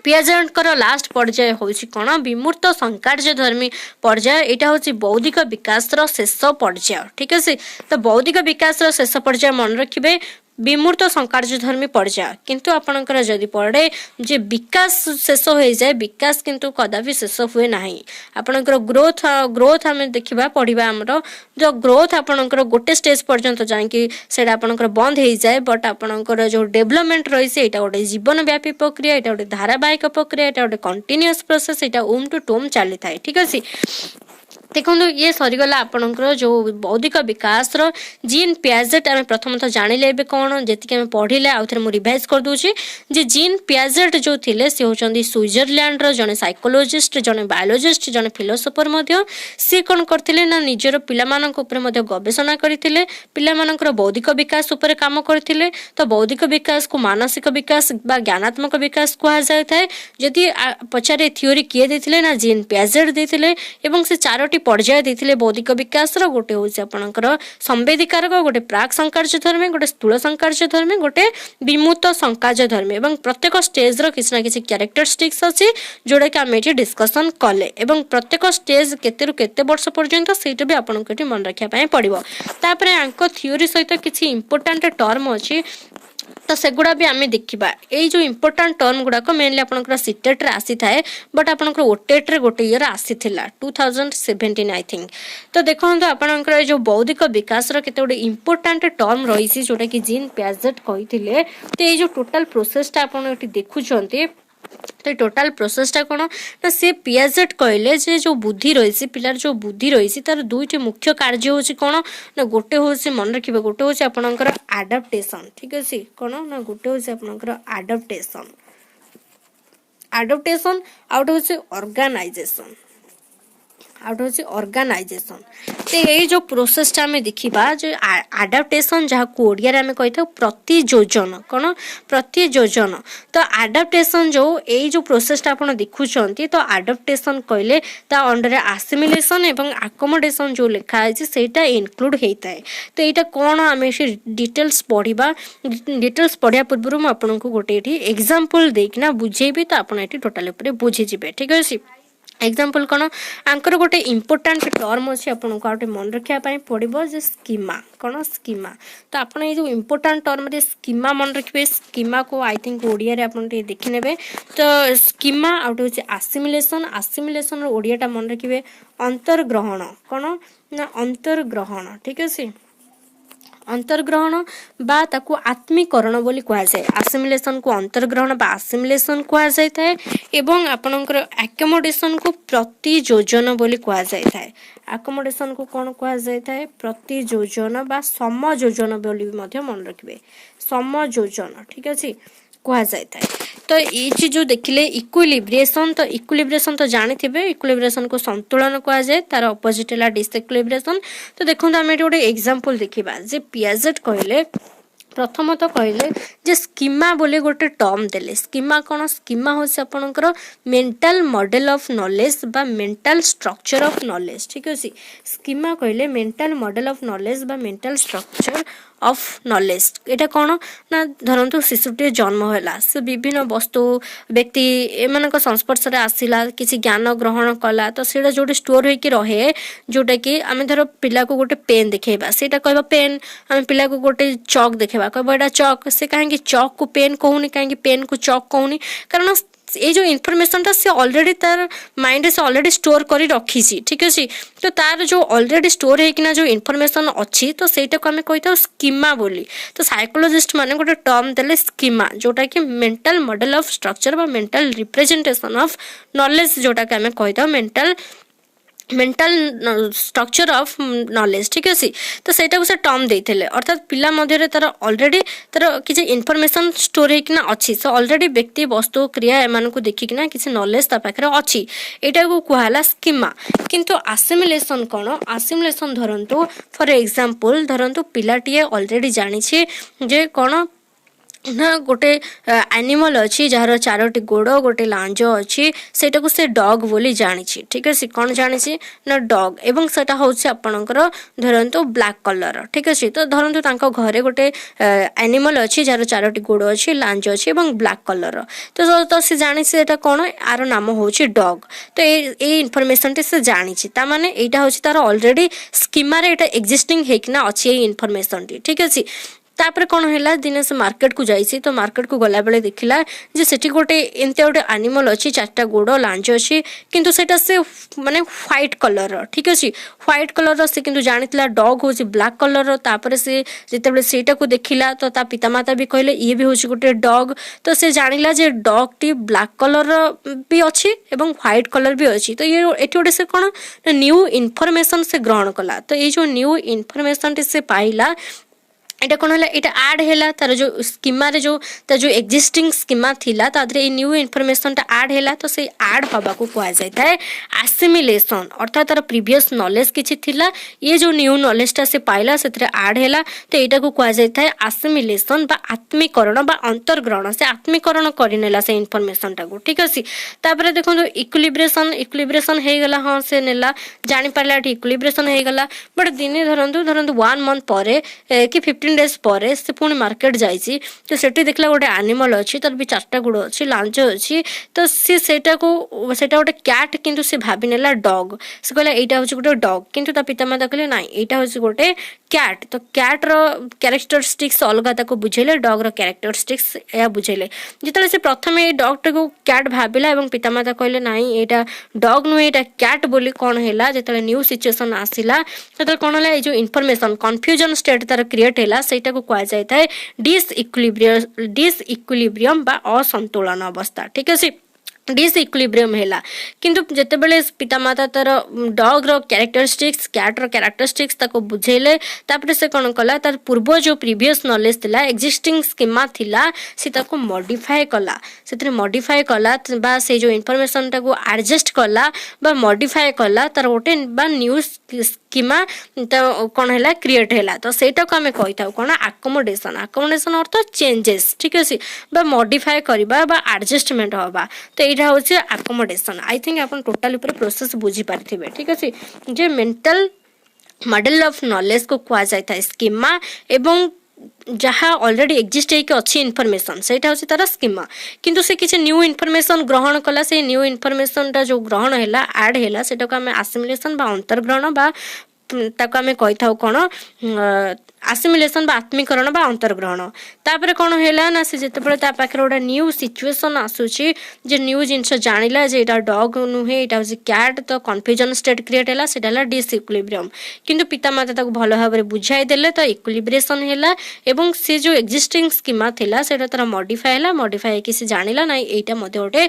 पियाजेंट लास्ट पर्याय होछि कोन विमूर्त संकार्यधर्मी पर्याय एटा होछि बौद्धिक विकास रो शेष पर्याय। ठीक अछि तो बौद्धिक विकास रो शेष पर्याय मन रखिबे विमूर्त संकार्यधर्मी पर्याय किंतु आपनकर जदि पड़े जे विकास शेष हो जाए विकास किंतु कदापि शेष हुए नाही। आपनकर ग्रोथ हमें देखिबा पढ़िबा हमरो जो ग्रोथ आपनकर गोटे स्टेज पर्यंत जाय कि सेडा आपनकर बंद हो जाए बट आपनकर जो डेवलपमेंट रही से एटा गोटे जीवन व्यापी प्रक्रिया एटा गोटे धारावाहिक प्रक्रिया एटा गोटे continuous process Etah Om to Tomé चली थाए। ठीक अछि देखो ये सरीगला आपनकर जो बौद्धिक विकास रो जीन पियाजेट आम प्रथमतः जानिले एबे कौन जेतिक आम पढ़िले आउ थरे मु रिवाइज कर दूची जे जीन पियाजेट जो थिले से होचंदी स्विट्जरलैंड रो जने साइकोलॉजिस्ट जने बायोलॉजिस्ट जने फिलोसोफर मध्य से कोन करथिले ना निजर पिलामानक ऊपर मध्य गवेषणा करथिले पिलामानकर बौद्धिक विकास ऊपर काम करथिले। तो बौद्धिक विकास को मानसिक विकास बा ज्ञानात्मक विकास कुहा जाय थाए। जदि पछारे थ्योरी किए देथिले ना जीन पियाजेट देथिले एवं से चारोटी पर्याय देथिले बौद्धिक विकास रो गोटे होछि आपनकर संवेदीकारक गोटे प्राक संकार्य धर्मी गोटे स्थूल संकार्य धर्मी गोटे विमुक्त संकार्य धर्मी एवं प्रत्येक स्टेज रो किछि ना किछि कैरेक्टरिस्टिक्स अछि जोडा कि हम एठी डिस्कशन कले एवं प्रत्येक स्टेज केते रु केते वर्ष पर्यंत सेटा भी आपनको एठी मन रखिया पय पड़िबो तापरे आंको थ्योरी सहित किछि इंपोर्टेंट टर्म अछि तो सेगुड़ा भी आम देखा यही जो इंपोर्टाट टर्म गुड़ाक मेनली आपंकर सीटेट आसी थाए बट आपंकर ओटेट रे गोटे ईयर आसी 2017 आई थिंक तो देखो आपंकर जो बौद्धिक विकास केते गोटे इंपोर्टाट टर्म रही जोटा कि जीन पियाजेट कही तो ये जो टोटाल प्रोसेसटा आप देखुं तो टोटाल प्रोसेसटा कौन ना सी पियाजेट कहले जे जो बुद्धि रही पिलार जो बुद्धि रही तार दुईटी मुख्य कार्य होची कौन ना गोटे होची मन रखिबे गोटे होची आपनकर एडाप्टेशन ठीक अछि कौन ना गोटे होची आपनकर एडाप्टेशन आउट होची ऑर्गेनाइजेशन तो यही जो प्रोसेसटा आम देखा जो एडाप्टेशन जहाँ को ओडिया आम कही था प्रतियोजन कौन प्रतियोजन तो एडाप्टेशन जो यही जो प्रोसेसटा आप देखुंत तो एडाप्टेशन कहले ता अंडर आसिमिलेशन एवं आकोमोडेशन जो लिखाई सेटा इनक्लूड होता है तो यहाँ कौन आम डिटेल्स पढ़ा पूर्व मुझे गोटे एग्जांपल देना बुझेबी तो आप टोटाल बुझीजे ठीक अच्छे एग्जांपल कौन आंकर गोटे इंपोर्टाट टर्म अच्छे आपको मन रखा पड़ो जे स्कीमा कौन स्कीमा तो आपड़ ये जो इंपोर्टाट टर्म रे स्कीमा मन रखिए स्कीमा को आई थिंक ओडिया रे आपन देखी नेबे तो स्कीमा आउट होची आसिमिलेशन ओडियाटा मन रखिए अंतर्ग्रहण कौन ना अंतर्ग्रहण ठीक है अंतर्ग्रहण बा ताकू आत्मीकरण बोली कहा जाए आसिमिलेशन को अंतर्ग्रहण बा आसिमिलेशन कहा जाए थाए एवं आपनकर एकोमोडेशन को प्रतियोजन बोली कहा जाए थाए एकोमोडेशन को कौन कहा जाए थाए प्रतियोजन बा समयोजन बोली भी मध्य मन रखिबे समयोजन ठीक अछि कहा जाए थाए तो ये जो देखिले इक्विलिब्रेशन तो जानी थे इक्विलिब्रेशन को संतुलन कहा जाए तार अपोजिट है डिसइक्विलिब्रेशन तो देखो आम गोटे एग्जांपल देखा जे पियाजेट कहले प्रथमतः कहले जे स्कीमा बोले गोटे टर्म देले स्कीमा कौन स्कीमा हो आपनकर मेंटल मॉडल ऑफ नॉलेज बा मेंटल स्ट्रक्चर ऑफ नॉलेज ठीक अछि स्कीमा कहले मेंटल मॉडल ऑफ नॉलेज बा मेंटल स्ट्रक्चर ऑफ नॉलेज एटा कौन ना धरतु शिशुटी जन्म होला से विभिन्न वस्तु व्यक्ति एमान संस्पर्श रे आसिला किसी ज्ञान ग्रहण कला तो सेटा जोटे स्टोर होइके रहे जोटा कि आम धर पिला को गोटे पेन देखेबा सेटा कहबा पेन आम पिला को गोटे चॉक देखेबा कहबा एटा चॉक से कहेंगे चॉक को पेन कहूनी कहेंगे पेन को चॉक कहूनी कारण ये जो इनफॉरमेशन टा से ऑलरेडी तार माइंड से ऑलरेडी स्टोर करी रखी ठीक अच्छे तो तार जो ऑलरेडी स्टोर होना जो इनफॉरमेशन अच्छी तो सेटा को आम कही था स्कीमा बोली तो साइकोलॉजिस्ट माने गोटे टर्म देले स्कीमा जोटा कि मेंटल मॉडल ऑफ स्ट्रक्चर बा मेंटल रिप्रेजेंटेशन ऑफ नॉलेज जोटा कि आम कही था मेंटल स्ट्रक्चर ऑफ नॉलेज ठीक अच्छे तो सेटा को से टर्म देते अर्थात पिला मध्य तार ऑलरेडी तार किसी इनफॉरमेशन स्टोर होना अच्छी सो ऑलरेडी व्यक्ति वस्तु क्रिया एमान को देखिकिना किसी नॉलेज ता पाखरे अच्छी एटा को कहला स्कीमा किंतु आसिमिलेशन कौन आसिमिलेशन धरंतु फॉर एग्जांपल धरंतु पिलाटीए ऑलरेडी जानी छे जे कौन ना गोटे एनिमल अच्छी जार चारोटी गोड़ गोटे लांज अच्छी सेटा को से डॉग बोली जानी ठीक है कौन जानी ना डॉग एवं सेटा होछि आपनकर धरंतु ब्लैक कलर ठीक है तो धरंतु तांको घरे गोटे एनिमल अच्छी जार चारोटी गोड़ अच्छी लांज अच्छी एवं ब्लैक कलर तो से जानी सेटा कौन आर नाम होछि डॉग तो ये इनफॉरमेशन टी से जानी ता माने एटा होछि तार ऑलरेडी स्कीमा रे एटा एग्जिस्टिंग हेकिना अच्छी ये इनफॉरमेशन टी ठीक है तापर कौन है दिने से मार्केट को जाइए तो मार्केट को गला बेले देखला जे सेठी गोटे एंते गोटे एनिमल अच्छी चारटा गोड़ लांज अच्छी किंतु सेटा से माने व्हाइट कलर ठीक अच्छे व्हाइट कलर से किंतु जानितला डॉग होची ब्लैक कलर तापर से जेतेबेले सेटा को देखिला तो ता पितामाता भी कहले ये भी होची गोटे डॉग तो से जानिला जे डॉग टी ब्लैक कलर भी अच्छी एवं व्हाइट कलर भी अच्छी तो ये एठी गोटे से कौन न्यू इनफॉरमेशन से ग्रहण कला तो ये जो न्यू इनफॉरमेशन से पाइला এটা কোণ হল এটা আড হলা তার যে স্কিমারে যে তার যে এক্সিস্টিং স্কিমা থিলা তাদের এই নিউ ইনফরমেশনটা আড হলা তো সেই আড হবাকু কুয়া যাইতায় আসিমিলেশন অর্থাৎ তার প্রিভিয়স নলেজ কিছু থিলা ইয়ে যে নিউ নলেজটা সে পাইলা সেথরে আড হলা তো এটাকু কুয়া যাইতায় আসিমিলেশন বা আত্মীকরণ বা অন্তর্গ্রহণ সে আত্মীকরণ করে নেলা সে ইনফরমেশনটাকু ঠিক আছে তারপরে দেখুন ইকুলিব্রেশন হয়ে গলা হ্যাঁ সে নেলা জাঁপারা এটি ইকুলিব্রেশন হয়ে গলা বট দিনে ধরন্তু 1 month পরে কি 15 days ପରେ ସେ ପୁଣି ମାର୍କେଟ ଯାଇଛି ତ ସେଠି ଦେଖିଲା ଗୋଟେ ଆନିମଲ ଅଛି ତାର ବି 4ଟା ଗୋଡ଼ ଅଛି ଲାଞ୍ଚ ଅଛି ତ ସେ ସେଇଟା ଗୋଟେ କ୍ୟାଟ୍ କିନ୍ତୁ ସେ ଭାବି ନେଲା ଡଗ୍ ସେ କହିଲା ଏଇଟା ହେଉଛି ଗୋଟେ ଡଗ୍ କିନ୍ତୁ ତା ପିତାମାତା କହିଲେ ନାଇଁ ଏଇଟା ହେଉଛି ଗୋଟେ କ୍ୟାଟ୍ ତ କ୍ୟାଟ୍ର କ୍ୟାରେକ୍ଟରିଷ୍ଟିକ୍ସ ଅଲଗା ତାକୁ ବୁଝେଇଲେ ଡଗ୍ର କ୍ୟାରେକ୍ଟରିଷ୍ଟିକ୍ସ ଏହା ବୁଝେଇଲେ ଯେତେବେଳେ ସେ ପ୍ରଥମେ ଏଇ ଡଗ୍ଟାକୁ କ୍ୟାଟ୍ ଭାବିଲା ଏବଂ ପିତାମାତା କହିଲେ ନାଇଁ ଏଇଟା ଡଗ୍ ନୁହେଁ ଏଇଟା କ୍ୟାଟ୍ ବୋଲି କ'ଣ ହେଲା ଯେତେବେଳେ ନ୍ୟୁ ସିଚୁଏସନ୍ ଆସିଲା ସେତେବେଳେ କ'ଣ ହେଲା ଏଇ ଯେଉଁ ଇନଫର୍ମେସନ୍ କନଫ୍ୟୁଜନ୍ ଷ୍ଟେଟ୍ ତାର କ୍ରିଏଟ୍ ହେଲା ସେଇଟାକୁ କୁହାଯାଇଥାଏ ଡିସଇକ୍ୱିଲିବ୍ରିୟମ୍ ବା ଅସନ୍ତୁଳନ ଅବସ୍ଥା ଠିକ୍ ଅଛି डिसइक्विलिब्रियम है किंतु जितेबले पितामाता तार डग्र क्यारेक्टरिस्टिक्स क्याट्र क्यारेक्टरिस्टिक्स ताको बुझेले तापर से कौन कला तार पूर्व जो प्रीवियस नॉलेज थिला एक्जिस्टिंग स्कीमा थिला से ताको मॉडिफाई कला से मॉडिफाई कला बा से जो इनफॉरमेशन ताको एडजस्ट कला बा मॉडिफाई कला तार गोटे बा न्यू स्कीमा तो कौन है क्रिएट है तो सेटा को आम कही था कौन आकोमोडेशन अर्थ चेंजेस ठीक अच्छे बा मॉडिफाई करबा बा एडजस्टमेंट हवा तो यहाँ हूँ आकोमोडेशन आई थिंक आप टोटाल प्रोसेस बुझी पारे ठीक अच्छे जे मेंटल मॉडल ऑफ नॉलेज को कह जाए स्कीमा एवं जहाँ ऑलरेडी एक्जिस्ट होकर अच्छी इनफॉरमेशन से हूँ तार स्कीमा किंतु से किसी न्यू इनफॉरमेशन ग्रहण कला से न्यू इनफॉरमेशन टा जो ग्रहण है ऐड है से आसिमिलेशन बा अंतर्ग्रहण बा ताको आमे कही था कौन आसिमिलेशन बा आत्मीकरण बा अंतर्ग्रहण तापर कौन है ना से जितेबाला ता पाखे गोटे न्यू सिचुएसन आसूची जे न्यू जिनस जानिला जे एटा डग नुहे एटा होची कैट तो कन्फ्यूजन स्टेट क्रिएट हैला सेटा हैला डिसइक्विलिब्रियम किंतु पितामाता ताको भलो भाबरे बुझाई देले तो इक्विलिब्रेशन हैला एवं से जो एक्जिस्टिंग स्कीमा थिला सेटा तार मॉडिफाई हैला मॉडिफाई कि से जानिला ना एटा मते गोटे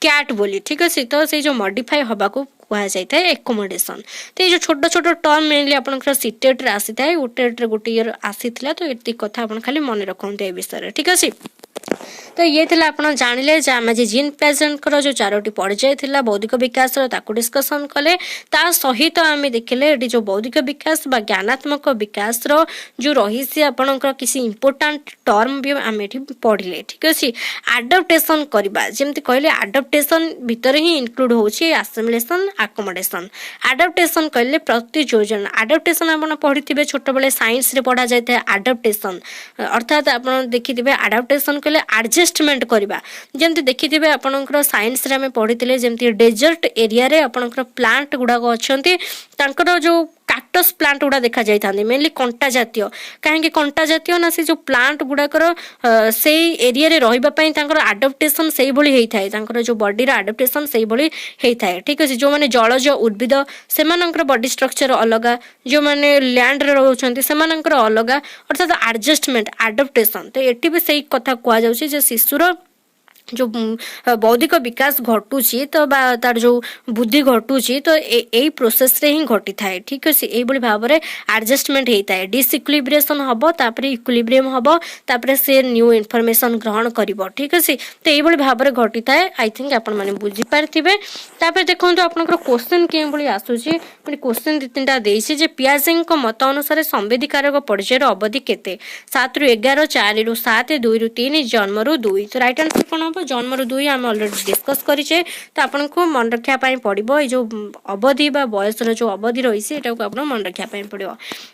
कैट बोली ठीक अच्छे तो से जो मॉडिफाई हवा को कह जाए एकोमोडेशन तो ये जो छोट छोट टर्म मेनली आप सीटेट आसी था ओटेट गोटे ईयर आसी तो ये कथा आप खाली मन रखते विषय ठीक अच्छे तो ये थिला आपण जानिले जे आम जे जीन पेजेंट जो 4टी पर्याय थिला बौद्धिक विकास डिस्कसन कले ता सहित आम देखिले ये जो बौद्धिक विकास बा ज्ञानात्मक विकास जो रही आपणकर किसी इंपोर्टाट टर्म भी आम ये पढ़ले ठीक अच्छे आडप्टेशन करवा जमी कहले आडप्टेशन भितर ही इनक्लूड होची आसिमिलेशन आकोमोडेशन आडप्टेशन कहले प्रतियोजन आडप्टेशन आप पढ़ी थे छोट बेले साइंस रे पढ़ा जाए आडप्टेशन अर्थात आप देखिए आडप्टेशन कहले एडजस्टमेंट करवा जमी देखिए आपंकर साइंस रे आम पढ़ी जमी डेजर्ट एरिया रे आपंकर प्लांट गुड़ाक अच्छा जो काक्टस प्लांट गुड़ा देखा जाए मेनली कंटा जातीय कहीं कंटा जातीय ना से जो प्लांट गुड़ाकर से एरिया रे रही आडप्टेशन से होता है जो बॉडी आडप्टेशन से होता है ठीक अच्छे जो मैंने जलज उद्भिद से बॉडी स्ट्रक्चर अलग जो मैंने लैंड रे रोचंती से अलग अर्थात एडजस्टमेंट आडप्टेशन तो ये भी सही कथा कह जाउछि शिशुर जो बौद्धिक विकास घटुची तो तार जो बुद्धि घटुची तो यही प्रोसेस रे ही घटी थाए ठीक अच्छे यही भाव में एडजस्टमेंट होता है डिसइक्विलिब्रेशन हम तापर इक्विलिब्रियम हम तापर से न्यू इनफॉरमेशन ग्रहण करिवो ठीक अच्छे तो यही भाव में घटी थाए आई थिंक आपण माने बुझी पारथिबे तापर देखंतु आपनकर क्वेश्चन के भली आसुची माने क्वेश्चन 2-3टा देइछि जे पियाजें को मत अनुसार संवेदीकारक पर्यायर अवधि केते 7 ରୁ 11 4 ରୁ 7 2 ରୁ 3 जन्म ରୁ 2 तो राइट आंसर कोन जन्म रू 2 आम अलरेडी डिस्कस करें तो आपन को मन रखापी पड़ो ये जो अवधि बा बयसर जो अवधि रही है आप मन रखापी पड़ो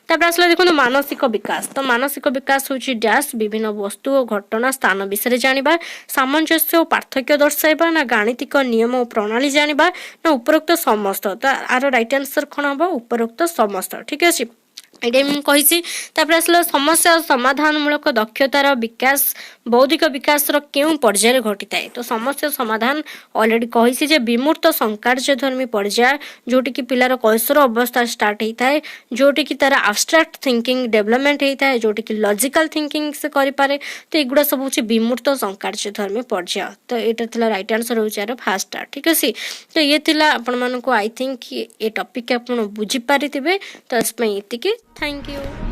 तापर आसला देखो मानसिक विकास तो मानसिक विकास हूँ डैश विभिन्न वस्तु और घटना स्थान विषय जाना सामंजस्य और पार्थक्य दर्शाइबा ना गाणितिक नियम और प्रणाली जाना ना उपरोक्त समस्त तो आर राइट आंसर कौन हम उपरोक्त समस्त ठीक अच्छे ये कही आसला समस्या समाधान मूलक दक्षतार विकास बौद्धिक विकास क्यों पर्यायर घटी थाए तो समस्या समाधान ऑलरेडी कही जे विमूर्त संकार्यधर्मी पर्याय जोटी की पिलार कैशोर अवस्था स्टार्ट होता है जोटी की तार आब्स्ट्राक्ट थिंकिंग डेवलपमेंट होता है जोटी की लॉजिकल थिंकिंग से करें तो युवा सब हूँ विमूर्त संकार्यधर्मी पर्याय तो यहाँ राइट आंसर हो फास्ट ठीक अच्छे तो ये आपण मानक आई थिंक ये टॉपिक आप बुझी पारे तो ये थैंक यू।